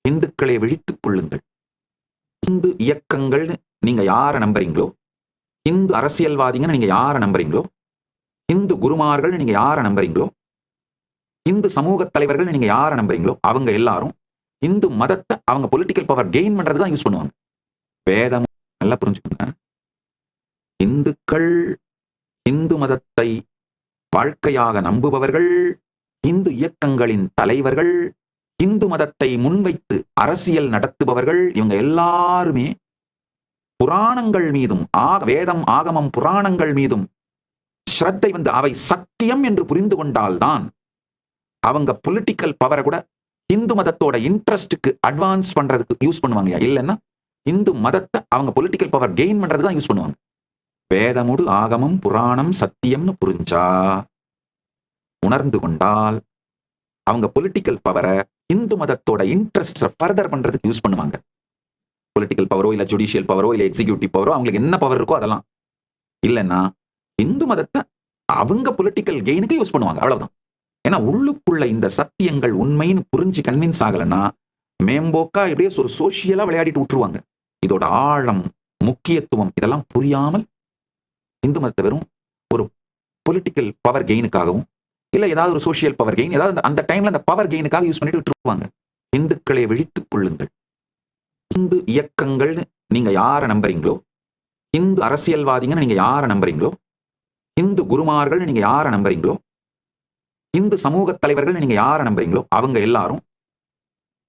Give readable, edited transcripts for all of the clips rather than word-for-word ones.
இந்துக்களை விழித்துக் கொள்ளுங்கள். இந்து இயக்கங்கள் நீங்க யார நம்புறீங்களோ, இந்து அரசியல்வாதிங்கன்னு நீங்க யார நம்புறீங்களோ, இந்து குருமார்கள் நீங்க யார நம்புறீங்களோ, இந்து சமூக தலைவர்கள் நீங்க யார நம்புறீங்களோ, அவங்க எல்லாரும் இந்து மதத்தை அவங்க பொலிட்டிக்கல் பவர் கெயின் பண்றதுக்கு தான் யூஸ் பண்ணுவாங்க. வேதம் நல்லா புரிஞ்சுக்கோங்க. இந்துக்கள் இந்து மதத்தை வாழ்க்கையாக நம்புபவர்கள், இந்து இயக்கங்களின் தலைவர்கள், இந்து மதத்தை முன்வைத்து அரசியல் நடத்துபவர்கள், இவங்க எல்லாருமே புராணங்கள் மீதும் வேதம் ஆகமம் புராணங்கள் மீதும் ஸ்ரத்தை வந்து அவை சத்தியம் என்று புரிந்து கொண்டால்தான் அவங்க பொலிட்டிக்கல் பவரை கூட இந்து மதத்தோட இன்ட்ரெஸ்டுக்கு அட்வான்ஸ் பண்றதுக்கு யூஸ் பண்ணுவாங்க. இல்லைன்னா இந்து மதத்தை அவங்க பொலிட்டிக்கல் பவர் கெயின் பண்றதுக்கு தான் யூஸ் பண்ணுவாங்க. வேதமுடு ஆகமம் புராணம் சத்தியம்னு புரிஞ்சா, உணர்ந்து கொண்டால் அவங்க பொலிட்டிக்கல் பவரை இந்து மதத்தோட இன்ட்ரெஸ்ட் ஃபர்தர் பண்றதுக்கு யூஸ் பண்ணுவாங்க. பொலிட்டிக்கல் பவரோ இல்ல ஜுடிஷியல் பவரோ இல்ல எக்ஸிகியூட்டிவ் பவரோ அவங்களுக்கு என்ன பவர் இருக்கோ அதெல்லாம். இல்லைன்னா இந்து மதத்தை அவங்க பொலிட்டிக்கல் கெயினுக்கு யூஸ் பண்ணுவாங்க. அவ்வளவுதான். ஏன்னா உள்ளுக்குள்ள இந்த சத்தியங்கள் உண்மைன்னு புரிஞ்சு கன்வின்ஸ் ஆகலைன்னா மேம்போக்கா எப்படியே ஒரு சோசியலா விளையாடிட்டு விட்டுருவாங்க. இதோட ஆழம், முக்கியத்துவம் இதெல்லாம் புரியாமல் இந்து மதத்தை வெறும் ஒரு பொலிட்டிக்கல் பவர் கெயினுக்காகவும் இல்ல ஏதாவது ஒரு சோசியல் பவர் கெயின், ஏதாவது அந்த டைம்ல அந்த பவர் கெயினுக்காக யூஸ் பண்ணிட்டு விட்டுருவாங்க. இந்துக்களை விழித்துக் கொள்ளுங்கள். இந்து இயக்கங்கள் நீங்க யார நம்புறீங்களோ, இந்து அரசியல்வாதிங்கன்னு நீங்க யார நம்புறீங்களோ, இந்து குருமார்கள் நீங்க யார நம்புறீங்களோ, இந்து சமூக தலைவர்கள் நீங்க யார நம்புறீங்களோ, அவங்க எல்லாரும்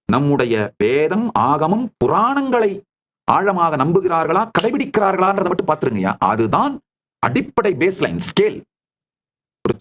நம்முடைய வேதம் ஆகமம் புராணங்களை ஆழமாக நம்புகிறார்களா, கடைபிடிக்கிறார்களான்றதை மட்டும் பார்த்துருங்கய்யா. அதுதான் அடிப்படை பேஸ்லைன் ஸ்கேல்.